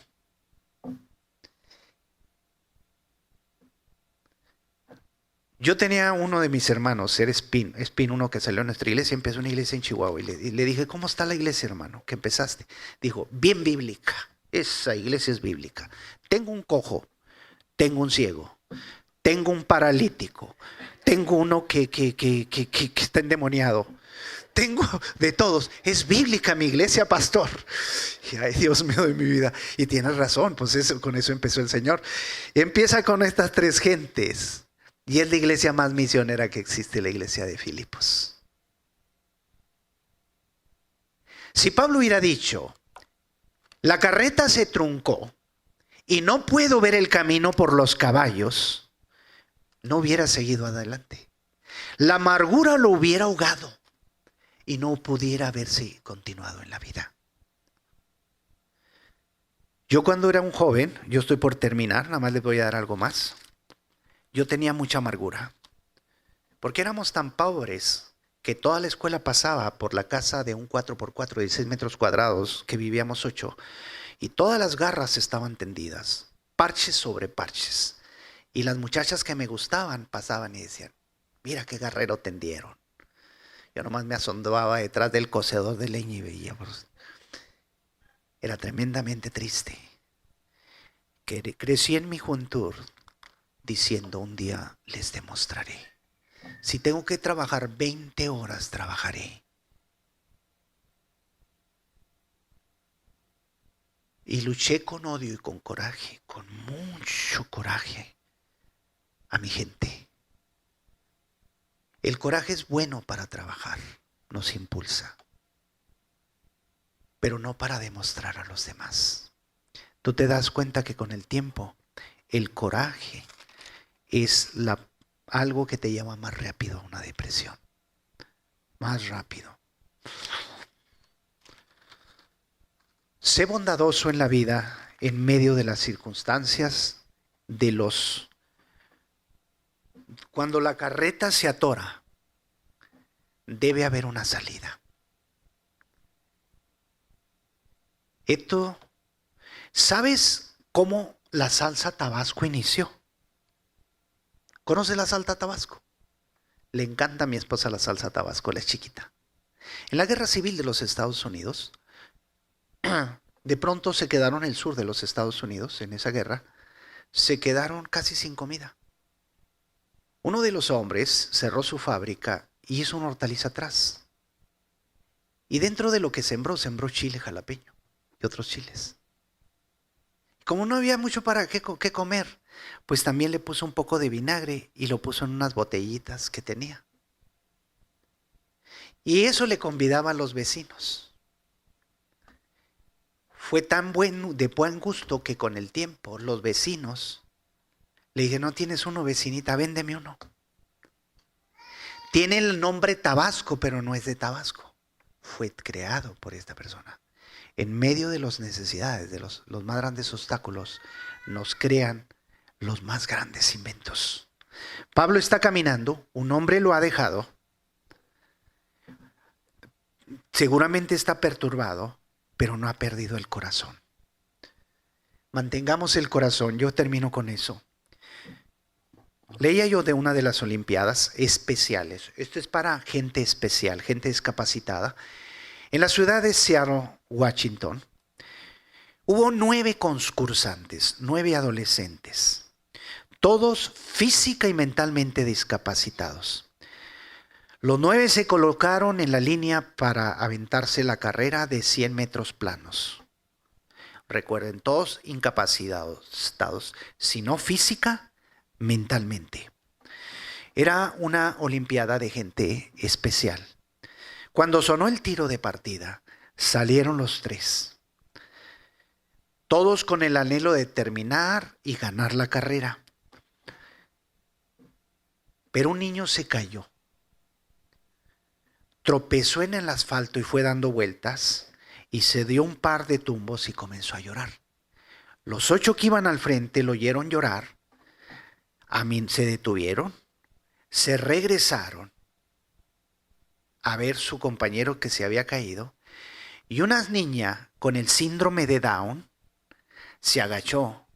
Yo tenía uno de mis hermanos, era Spin, uno que salió a nuestra iglesia, empezó una iglesia en Chihuahua, y le dije, ¿cómo está la iglesia, hermano, que empezaste? Dijo, bien bíblica, esa iglesia es bíblica. Tengo un cojo, tengo un ciego, tengo un paralítico, tengo uno que está endemoniado, tengo de todos. Es bíblica mi iglesia, pastor. Y ay, Dios mío de mi vida. Y tienes razón, pues con eso empezó el Señor. Empieza con estas 3 gentes. Y es la iglesia más misionera que existe, la iglesia de Filipos. Si Pablo hubiera dicho, la carreta se truncó y no puedo ver el camino por los caballos, no hubiera seguido adelante. La amargura lo hubiera ahogado y no pudiera haberse continuado en la vida. Yo cuando era un joven, yo estoy por terminar, nada más les voy a dar algo más. Yo tenía mucha amargura, porque éramos tan pobres que toda la escuela pasaba por la casa de un 4x4 de 16 metros cuadrados, que vivíamos 8, y todas las garras estaban tendidas, parches sobre parches. Y las muchachas que me gustaban pasaban y decían, mira qué garrero tendieron. Yo nomás me asombraba detrás del cocedor de leña y veía. Pues, era tremendamente triste. Crecí en mi juventud diciendo, un día les demostraré. Si tengo que trabajar 20 horas, trabajaré. Y luché con odio y con coraje, con mucho coraje, a mi gente. El coraje es bueno para trabajar, nos impulsa. pero no para demostrar a los demás. Tú te das cuenta que con el tiempo el coraje es algo que te lleva más rápido a una depresión. Más rápido. Sé bondadoso en la vida en medio de las circunstancias, cuando la carreta se atora, debe haber una salida. ¿Sabes cómo la salsa Tabasco inició? ¿Conoces la salsa Tabasco? Le encanta a mi esposa la salsa Tabasco, la es chiquita. En la guerra civil de los Estados Unidos, de pronto se quedaron en el sur de los Estados Unidos, en esa guerra, se quedaron casi sin comida. Uno de los hombres cerró su fábrica y hizo una hortaliza atrás. Y dentro de lo que sembró chile jalapeño y otros chiles. Como no había mucho para qué comer, pues también le puso un poco de vinagre y lo puso en unas botellitas que tenía. Y eso le convidaba a los vecinos. Fue tan de buen gusto que con el tiempo los vecinos le dije, ¿no tienes uno, vecinita? Véndeme uno. Tiene el nombre Tabasco, pero no es de Tabasco. Fue creado por esta persona. En medio de las necesidades, de los más grandes obstáculos, nos crean los más grandes inventos. Pablo está caminando, un hombre lo ha dejado, seguramente está perturbado, pero no ha perdido el corazón. Mantengamos el corazón, yo termino con eso. Leía yo de una de las Olimpiadas especiales, esto es para gente especial, gente discapacitada. En la ciudad de Seattle, Washington, hubo 9 concursantes, 9 adolescentes, todos física y mentalmente discapacitados. Los 9 se colocaron en la línea para aventarse la carrera de 100 metros planos. Recuerden, todos incapacitados, si no física, mentalmente. Era una olimpiada de gente especial. Cuando sonó el tiro de partida, salieron los 3. Todos con el anhelo de terminar y ganar la carrera. Pero un niño se cayó. Tropezó en el asfalto y fue dando vueltas y se dio un par de tumbos y comenzó a llorar. Los 8 que iban al frente lo oyeron llorar. Se detuvieron, se regresaron a ver su compañero que se había caído, y una niña con el síndrome de Down se agachó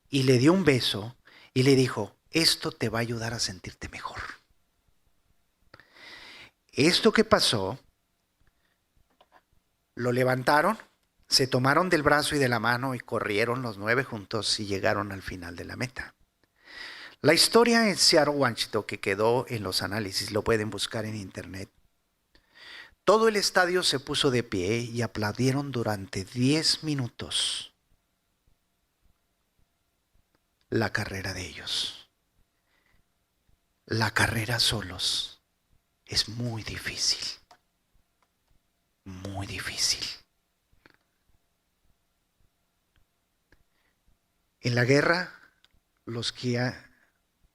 y le dio un beso y le dijo, esto te va a ayudar a sentirte mejor. Esto que pasó, lo levantaron, se tomaron del brazo y de la mano y corrieron los 9 juntos y llegaron al final de la meta. La historia en Seattle, Washington, que quedó en los análisis, lo pueden buscar en internet. Todo el estadio se puso de pie y aplaudieron durante 10 minutos la carrera de ellos. La carrera solos es muy difícil. Muy difícil. En la guerra,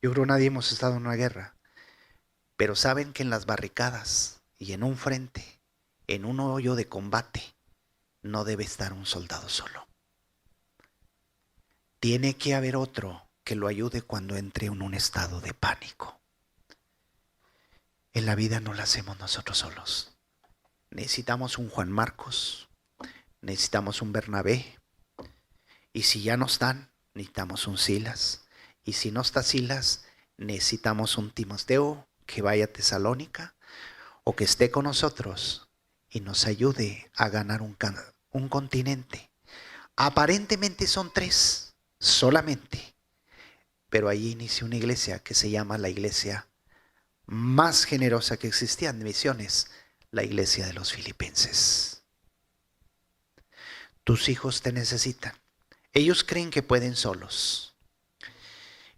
yo creo nadie hemos estado en una guerra, pero saben que en las barricadas y en un frente, en un hoyo de combate, no debe estar un soldado solo. Tiene que haber otro que lo ayude cuando entre en un estado de pánico. En la vida no la hacemos nosotros solos. Necesitamos un Juan Marcos, necesitamos un Bernabé, y si ya no están, necesitamos un Silas, y si no está Silas, necesitamos un Timoteo que vaya a Tesalónica o que esté con nosotros y nos ayude a ganar un continente. Aparentemente son 3 solamente, pero allí inició una iglesia que se llama la iglesia más generosa que existía en misiones, la iglesia de los filipenses. Tus hijos te necesitan. Ellos creen que pueden solos.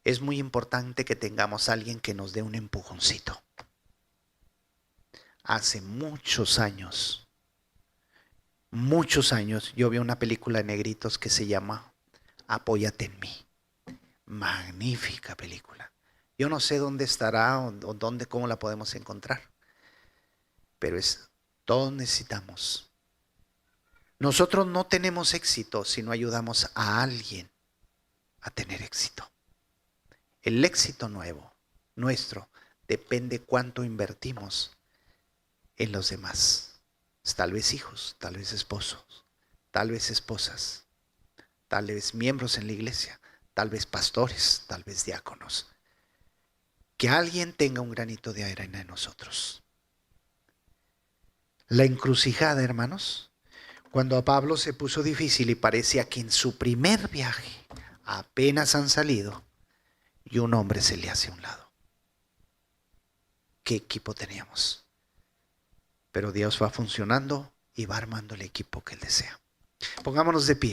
Es muy importante que tengamos a alguien que nos dé un empujoncito. Hace muchos años, muchos años, yo vi una película de negritos que se llama Apóyate en mí. Magnífica película. Yo no sé dónde estará o dónde, cómo la podemos encontrar, pero todos necesitamos. Nosotros no tenemos éxito si no ayudamos a alguien a tener éxito. El éxito nuestro, depende cuánto invertimos en los demás. Tal vez hijos, tal vez esposos, tal vez esposas, tal vez miembros en la iglesia, tal vez pastores, tal vez diáconos. Que alguien tenga un granito de arena en nosotros. La encrucijada, hermanos, cuando a Pablo se puso difícil y parecía que en su primer viaje apenas han salido y un hombre se le hace a un lado. ¿Qué equipo teníamos? Pero Dios va funcionando y va armando el equipo que Él desea. Pongámonos de pie.